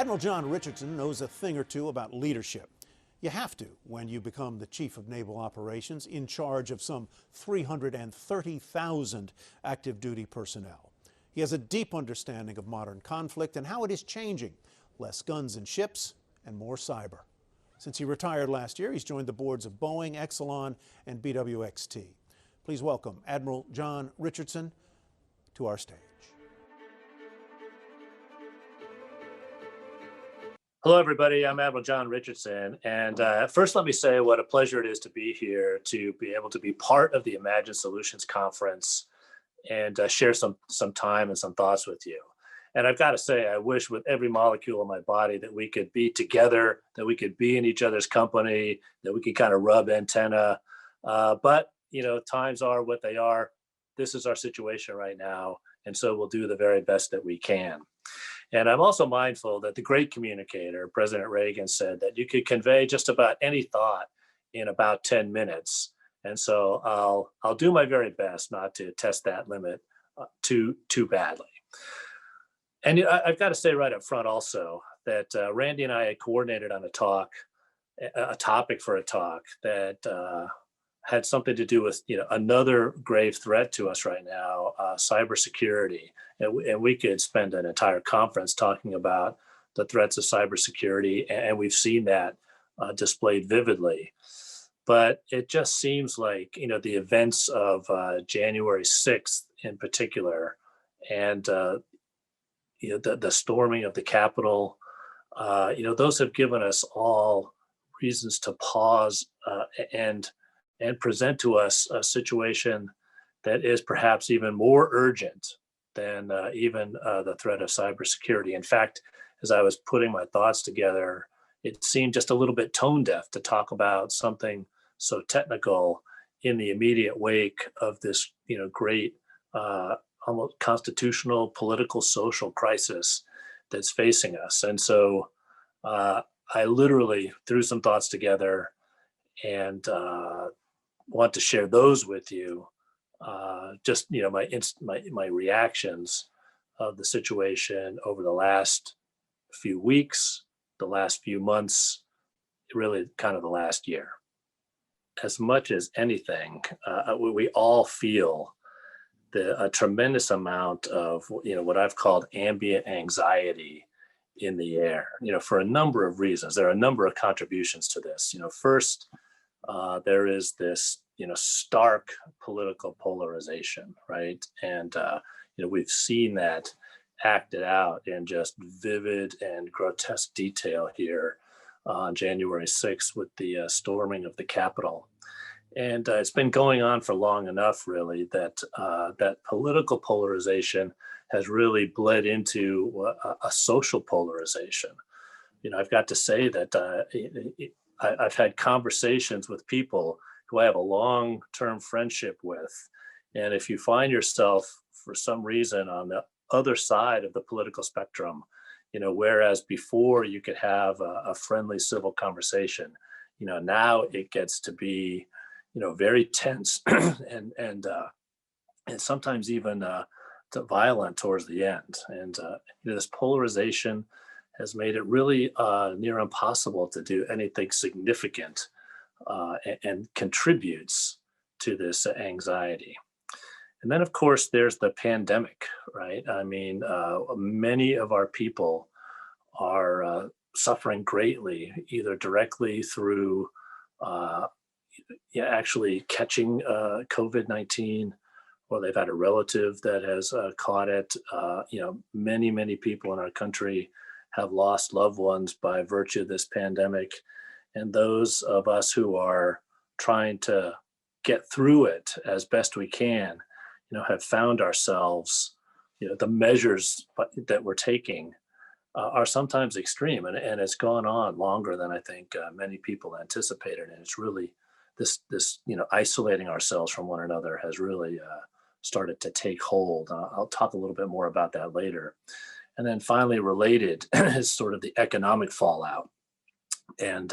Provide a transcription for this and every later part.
Admiral John Richardson knows a thing or two about leadership. You have to when you become the Chief of Naval Operations in charge of some 330,000 active duty personnel. He has a deep understanding of modern conflict and how it is changing. Less guns and ships and more cyber. Since he retired last year, he's joined the boards of Boeing, Exelon, and BWXT. Please welcome Admiral John Richardson to our stage. Hello, everybody. I'm Admiral John Richardson. And first, let me say what a pleasure it is to be here, to be able to be part of the Imagine Solutions Conference and share some time and some thoughts with you. And I've got to say, I wish with every molecule of my body that we could be together, that we could be in each other's company, that we could kind of rub antenna. But, you know, times are what they are. This is our situation right now. And so we'll do the very best that we can. And I'm also mindful that the great communicator, President Reagan, said that you could convey just about any thought in about 10 minutes. And so I'll do my very best not to test that limit too badly. And I've got to say right up front also that Randy and I had coordinated on a topic for a talk that had something to do with, you know, another grave threat to us right now, cybersecurity. And we could spend an entire conference talking about the threats of cybersecurity, and we've seen that displayed vividly. But it just seems like, you know, the events of January 6th in particular, and you know, the storming of the Capitol, you know, those have given us all reasons to pause and present to us a situation that is perhaps even more urgent than even the threat of cybersecurity. In fact, as I was putting my thoughts together, it seemed just a little bit tone deaf to talk about something so technical in the immediate wake of this, you know, great almost constitutional, political, social crisis that's facing us. And so I literally threw some thoughts together and want to share those with you. Just, you know, my reactions of the situation over the last few weeks, the last few months, really kind of the last year. As much as anything, we all feel a tremendous amount of, you know, what I've called ambient anxiety in the air, you know, for a number of reasons. There are a number of contributions to this. You know, first, there is this, you know, stark political polarization, right? And, you know, we've seen that acted out in just vivid and grotesque detail here on January 6th with the storming of the Capitol. And it's been going on for long enough, really, that that political polarization has really bled into a social polarization. You know, I've got to say that I've had conversations with people who I have a long-term friendship with. And if you find yourself for some reason on the other side of the political spectrum, you know, whereas before you could have a friendly civil conversation, you know, now it gets to be, you know, very tense and sometimes even violent towards the end. And you know, this polarization has made it really near impossible to do anything significant and contributes to this anxiety. And then, of course, there's the pandemic, right? I mean, many of our people are suffering greatly, either directly through actually catching COVID-19, or they've had a relative that has caught it. You know, many people in our country have lost loved ones by virtue of this pandemic. And those of us who are trying to get through it as best we can, you know, have found ourselves, you know, the measures that we're taking are sometimes extreme, and it's gone on longer than I think many people anticipated. And it's really this, you know, isolating ourselves from one another has really started to take hold. I'll talk a little bit more about that later. And then finally, related is sort of the economic fallout. And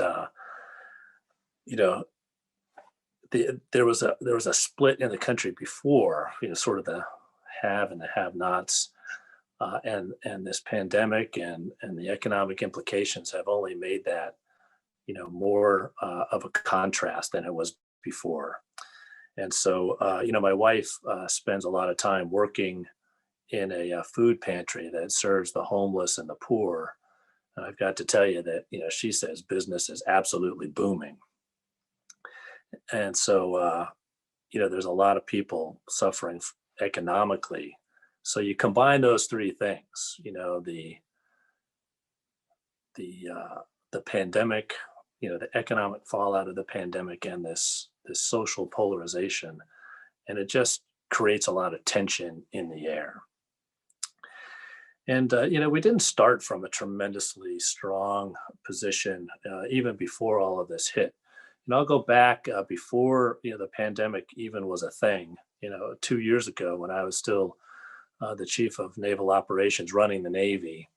you know, there was a split in the country before, you know, sort of the have and the have-nots. And this pandemic and the economic implications have only made that, more of a contrast than it was before. And so, my wife spends a lot of time working in a food pantry that serves the homeless and the poor. And I've got to tell you that, she says business is absolutely booming. And so, there's a lot of people suffering economically. So you combine those three things, the pandemic, the economic fallout of the pandemic, and this social polarization, and it just creates a lot of tension in the air. And we didn't start from a tremendously strong position even before all of this hit. And I'll go back before the pandemic even was a thing. 2 years ago, when I was still the chief of naval operations running the Navy,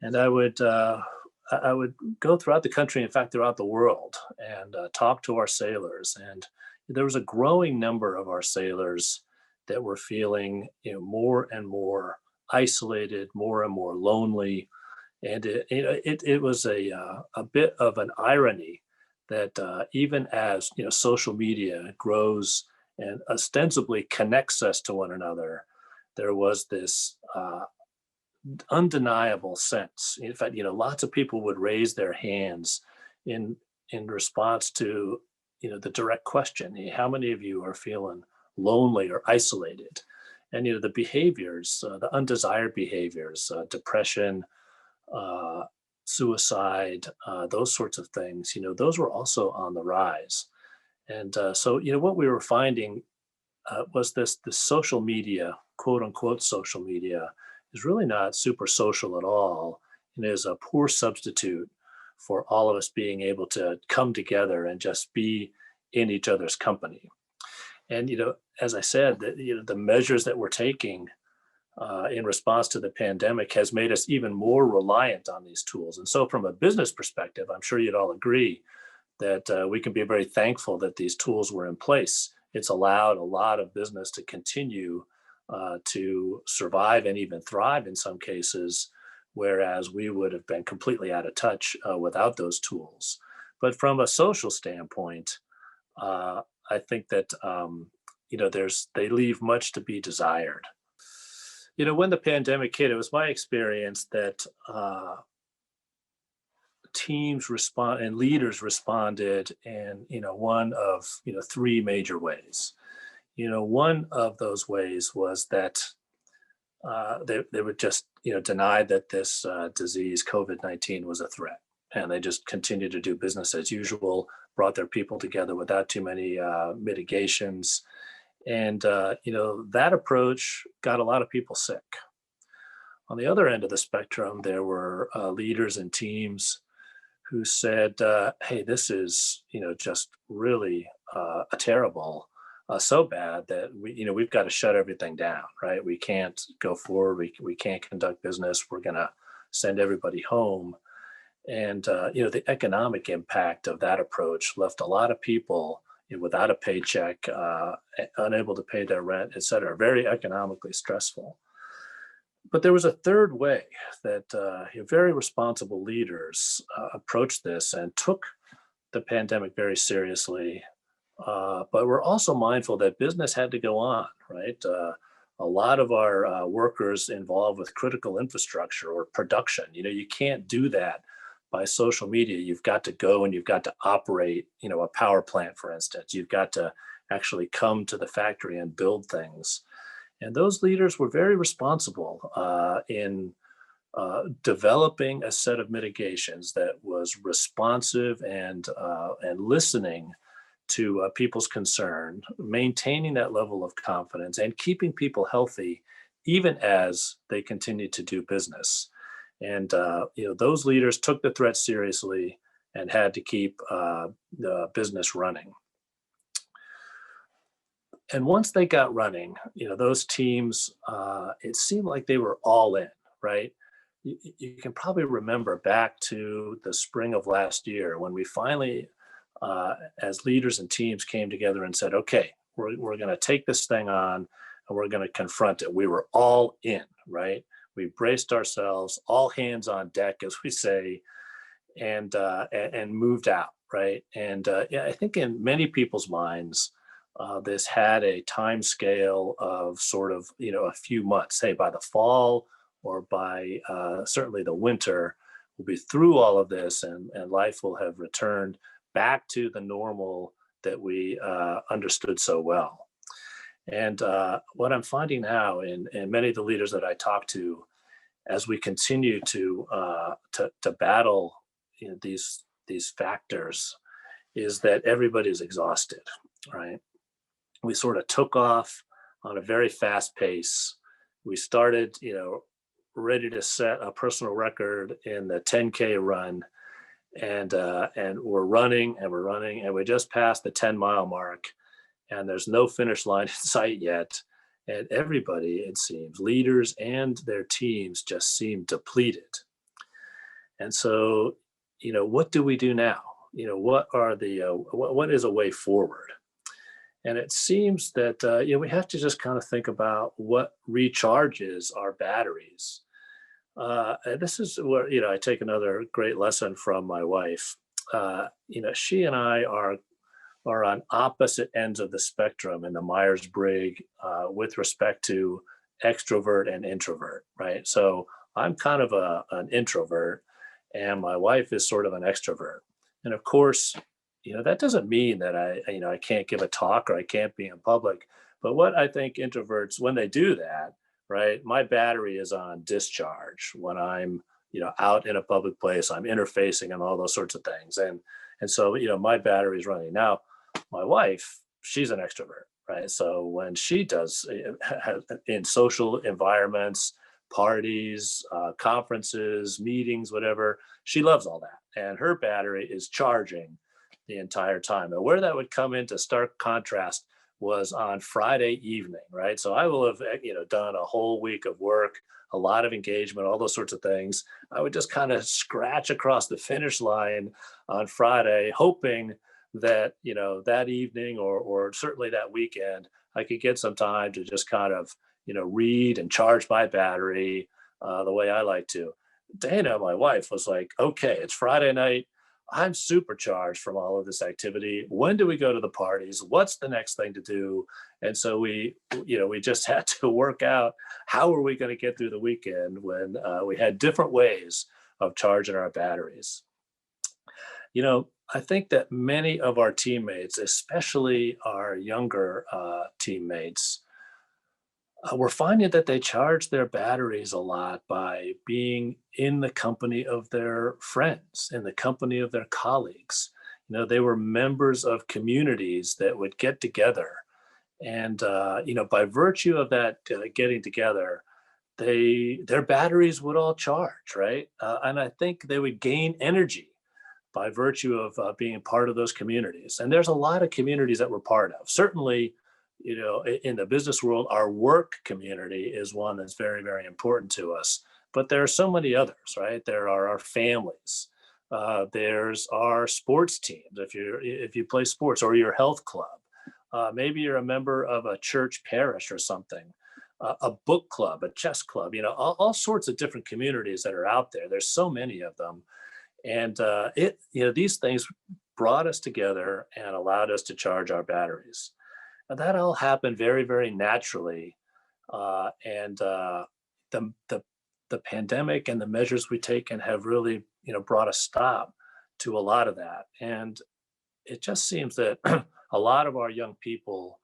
and I would go throughout the country, in fact, throughout the world, and talk to our sailors. And there was a growing number of our sailors that were feeling, more and more isolated, more and more lonely. And it was a bit of an irony that even as social media grows and ostensibly connects us to one another, there was this undeniable sense. In fact, lots of people would raise their hands in response to the direct question, how many of you are feeling lonely or isolated? And the behaviors, the undesired behaviors, depression, uh, suicide, those sorts of things, those were also on the rise. And so, what we were finding was this social media, quote unquote social media, is really not super social at all, and is a poor substitute for all of us being able to come together and just be in each other's company. And as I said, the measures that we're taking in response to the pandemic has made us even more reliant on these tools. And so, from a business perspective, I'm sure you'd all agree that we can be very thankful that these tools were in place. It's allowed a lot of business to continue to survive and even thrive in some cases, whereas we would have been completely out of touch without those tools. But from a social standpoint, I think that they leave much to be desired. When the pandemic hit, it was my experience that teams respond and leaders responded in one of three major ways. One of those ways was that they would just deny that this disease COVID-19 was a threat, and they just continued to do business as usual, brought their people together without too many mitigations, and that approach got a lot of people sick. On the other end of the spectrum, there were leaders and teams who said, "Hey, this is just really a terrible, so bad that we've got to shut everything down. Right? We can't go forward. We can't conduct business. We're going to send everybody home." And the economic impact of that approach left a lot of people without a paycheck, unable to pay their rent, et cetera. Very economically stressful. But there was a third way that very responsible leaders approached this and took the pandemic very seriously, but we're also mindful that business had to go on, right? A lot of our workers involved with critical infrastructure or production, you can't do that by social media. You've got to go and you've got to operate, a power plant, for instance. You've got to actually come to the factory and build things. And those leaders were very responsible in developing a set of mitigations that was responsive and listening to people's concern, maintaining that level of confidence, and keeping people healthy, even as they continued to do business. And those leaders took the threat seriously and had to keep the business running. And once they got running, those teams, it seemed like they were all in, right? You can probably remember back to the spring of last year when we finally, as leaders and teams, came together and said, okay, we're going to take this thing on and we're going to confront it. We were all in, right? We braced ourselves, all hands on deck, as we say, and moved out, right? And yeah, I think in many people's minds, this had a time scale of sort of, a few months. Say by the fall or by certainly the winter, we'll be through all of this, and life will have returned back to the normal that we understood so well. And what I'm finding now in many of the leaders that I talk to, as we continue to battle, these factors, is that everybody's exhausted, right? We sort of took off on a very fast pace. We started, ready to set a personal record in the 10K run, and we're running and we're running, and we just passed the 10-mile mark, and there's no finish line in sight yet. And everybody, it seems, leaders and their teams, just seem depleted. And so, what do we do now? What are what is a way forward? And it seems that we have to just kind of think about what recharges our batteries. And this is where I take another great lesson from my wife. She and I are on opposite ends of the spectrum in the Myers-Briggs with respect to extrovert and introvert, right? So I'm kind of an introvert, and my wife is sort of an extrovert. And of course, that doesn't mean that I can't give a talk or I can't be in public. But what I think introverts, when they do that, right, my battery is on discharge when I'm, out in a public place, I'm interfacing and all those sorts of things. And so, my battery is running. Now, my wife, she's an extrovert, right? So when she does in social environments, parties, conferences, meetings, whatever, she loves all that. And her battery is charging the entire time. And where that would come into stark contrast was on Friday evening, right? So I will have, done a whole week of work, a lot of engagement, all those sorts of things. I would just kind of scratch across the finish line on Friday, hoping that, that evening or certainly that weekend, I could get some time to just kind of, read and charge my battery the way I like to. Dana, my wife, was like, okay, it's Friday night. I'm supercharged from all of this activity. When do we go to the parties? What's the next thing to do? And so we just had to work out how are we going to get through the weekend when we had different ways of charging our batteries. I think that many of our teammates, especially our younger teammates, we're finding that they charge their batteries a lot by being in the company of their friends, in the company of their colleagues. They were members of communities that would get together. And, by virtue of that getting together, their batteries would all charge, right? And I think they would gain energy by virtue of being part of those communities. And there's a lot of communities that we're part of. Certainly, in the business world, our work community is one that's very, very important to us. But there are so many others, right? There are our families. There's our sports teams. If you play sports, or your health club, maybe you're a member of a church parish or something, a book club, a chess club. All sorts of different communities that are out there. There's so many of them, and these things brought us together and allowed us to charge our batteries. And that all happened very, very naturally. And the pandemic and the measures we've taken have really, brought a stop to a lot of that. And it just seems that a lot of our young people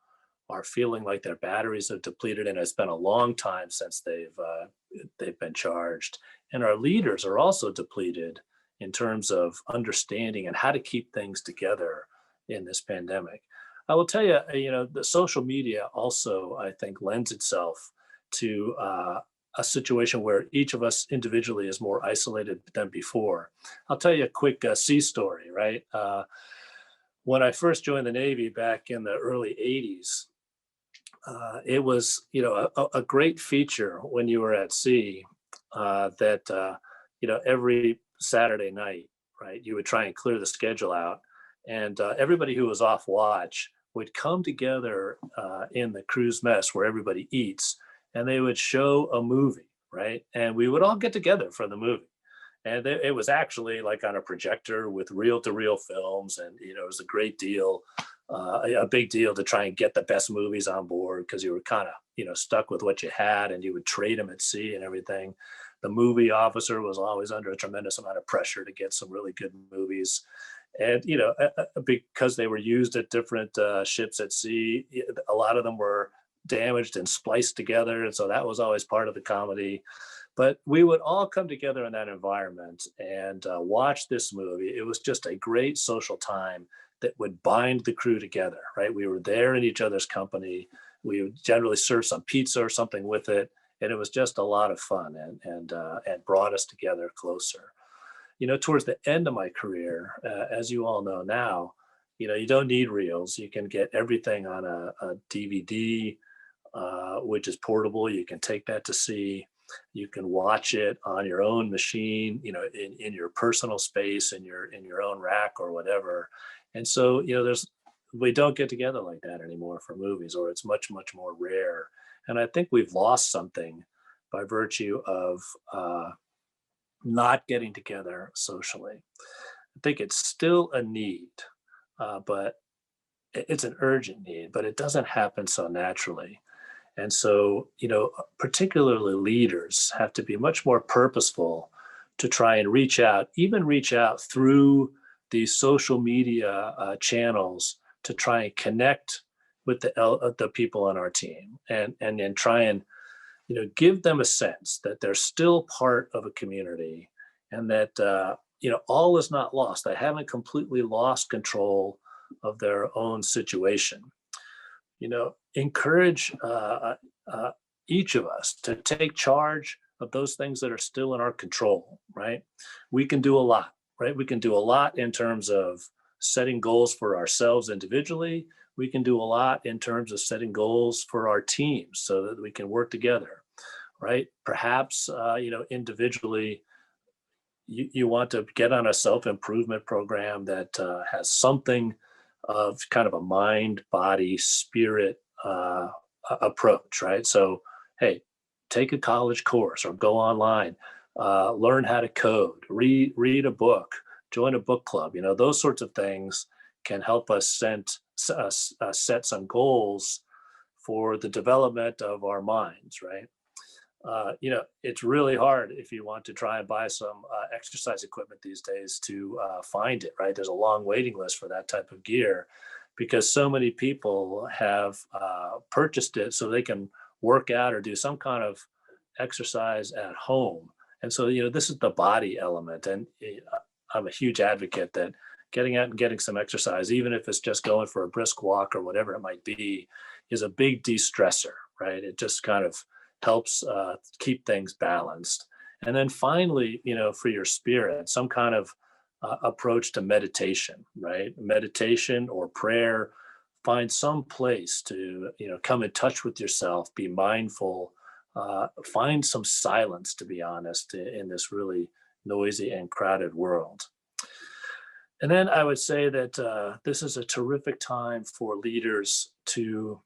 are feeling like their batteries have depleted, and it's been a long time since they've been charged. And our leaders are also depleted in terms of understanding and how to keep things together in this pandemic. I will tell you, the social media also, I think, lends itself to a situation where each of us individually is more isolated than before. I'll tell you a quick sea story, right? When I first joined the Navy back in the early 80s, it was, a great feature when you were at sea that, every Saturday night, right, you would try and clear the schedule out. And everybody who was off watch would come together in the crew's mess where everybody eats, and they would show a movie. right? And we would all get together for the movie. And it was actually like on a projector with reel-to-reel films, and it was a great deal, a big deal to try and get the best movies on board because you were kind of stuck with what you had, and you would trade them at sea and everything. The movie officer was always under a tremendous amount of pressure to get some really good movies, and because they were used at different ships at sea, a lot of them were damaged and spliced together, and so that was always part of the comedy. But we would all come together in that environment and watch this movie. It was just a great social time that would bind the crew together, right? We were there in each other's company. We would generally serve some pizza or something with it, and it was just a lot of fun, and brought us together closer. Towards the end of my career, as you all know now, you don't need reels. You can get everything on a DVD, which is portable. You can take that to sea. You can watch it on your own machine, in your personal space, in your own rack or whatever. And so, we don't get together like that anymore for movies, or it's much, much more rare. And I think we've lost something by virtue of not getting together socially. I think it's still a need, but it's an urgent need, but it doesn't happen so naturally. And so, particularly leaders have to be much more purposeful to try and even reach out through these social media channels to try and connect with the people on our team, and then try and give them a sense that they're still part of a community, and that all is not lost. They haven't completely lost control of their own situation. Encourage each of us to take charge of those things that are still in our control, right? We can do a lot, right? We can do a lot in terms of setting goals for ourselves individually. We can do a lot in terms of setting goals for our teams so that we can work together, right? Perhaps, individually, you want to get on a self-improvement program that has something of kind of a mind, body, spirit approach, right? So, hey, take a college course or go online, learn how to code, read a book, join a book club. Those sorts of things can help us set some goals for the development of our minds, right? It's really hard if you want to try and buy some exercise equipment these days to find it, right? There's a long waiting list for that type of gear because so many people have purchased it so they can work out or do some kind of exercise at home. And so, this is the body element. And I'm a huge advocate that getting out and getting some exercise, even if it's just going for a brisk walk or whatever it might be, is a big de-stressor, right? It just kind of helps keep things balanced. And then finally, for your spirit, some kind of approach to meditation, right? Meditation or prayer. Find some place to, come in touch with yourself, be mindful, find some silence, to be honest, in this really noisy and crowded world. And then I would say that this is a terrific time for leaders to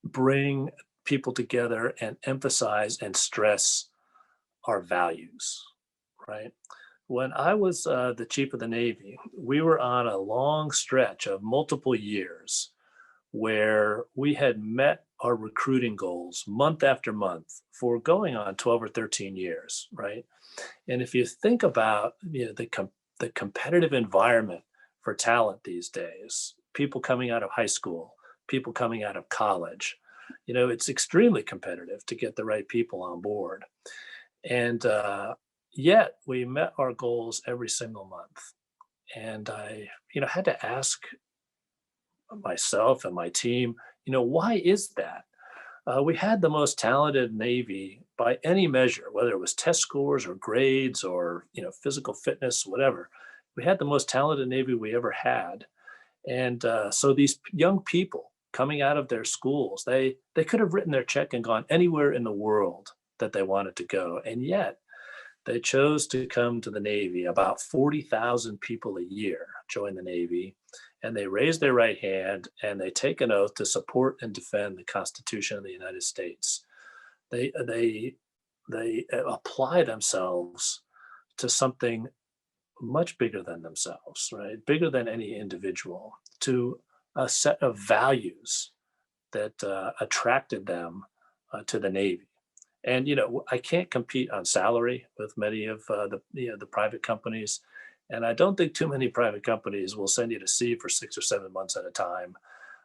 bring people together and emphasize and stress our values, right? When I was the chief of the Navy, we were on a long stretch of multiple years where we had met our recruiting goals month after month for going on 12 or 13 years, right? And if you think about the competitive environment for talent these days, people coming out of high school, people coming out of college, it's extremely competitive to get the right people on board. And yet we met our goals every single month. And I, had to ask myself and my team, why is that? We had the most talented Navy by any measure, whether it was test scores or grades or physical fitness, whatever. We had the most talented Navy we ever had, and so these young people coming out of their schools, they could have written their check and gone anywhere in the world that they wanted to go, and yet they chose to come to the Navy. About 40,000 people a year join the Navy, and they raise their right hand and they take an oath to support and defend the Constitution of the United States. they apply themselves to something much bigger than themselves, right? Bigger than any individual, to a set of values that attracted them to the Navy. And I can't compete on salary with many of the private companies, and I don't think too many private companies will send you to sea for 6 or 7 months at a time.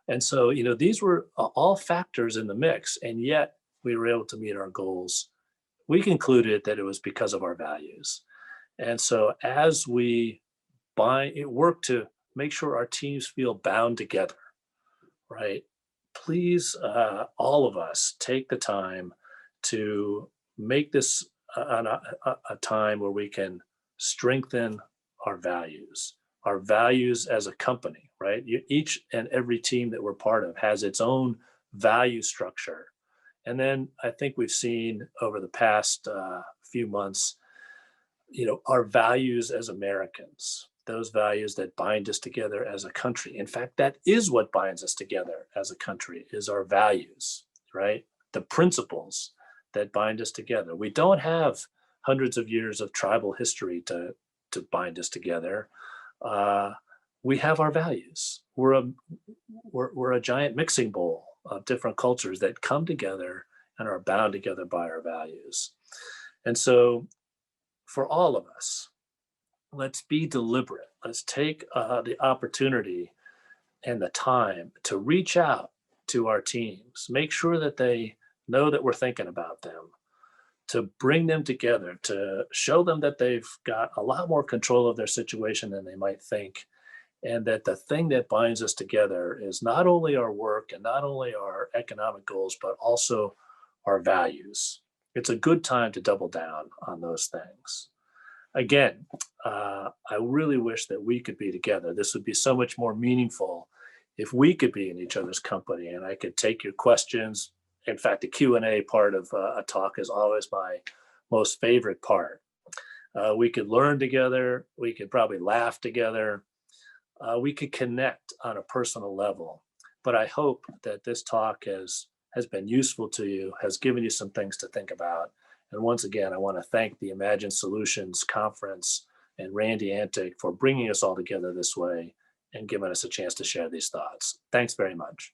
And so these were all factors in the mix, and yet we were able to meet our goals. We concluded that it was because of our values. And so as we work to make sure our teams feel bound together, right? Please, all of us, take the time to make this a time where we can strengthen our values as a company, right? Each and every team that we're part of has its own value structure. And then I think we've seen over the past few months, our values as Americans, those values that bind us together as a country. In fact, that is what binds us together as a country, is our values, right? The principles that bind us together. We don't have hundreds of years of tribal history to bind us together. We have our values. We're a giant mixing bowl of different cultures that come together and are bound together by our values. And so for all of us, let's be deliberate. Let's take the opportunity and the time to reach out to our teams, make sure that they know that we're thinking about them, to bring them together, to show them that they've got a lot more control of their situation than they might think, and that the thing that binds us together is not only our work and not only our economic goals, but also our values. It's a good time to double down on those things. Again, I really wish that we could be together. This would be so much more meaningful if we could be in each other's company and I could take your questions. In fact, the Q&A part of a talk is always my most favorite part. We could learn together. We could probably laugh together. We could connect on a personal level. But I hope that this talk has been useful to you, has given you some things to think about. And once again, I want to thank the Imagine Solutions Conference and Randy Antic for bringing us all together this way and giving us a chance to share these thoughts. Thanks very much.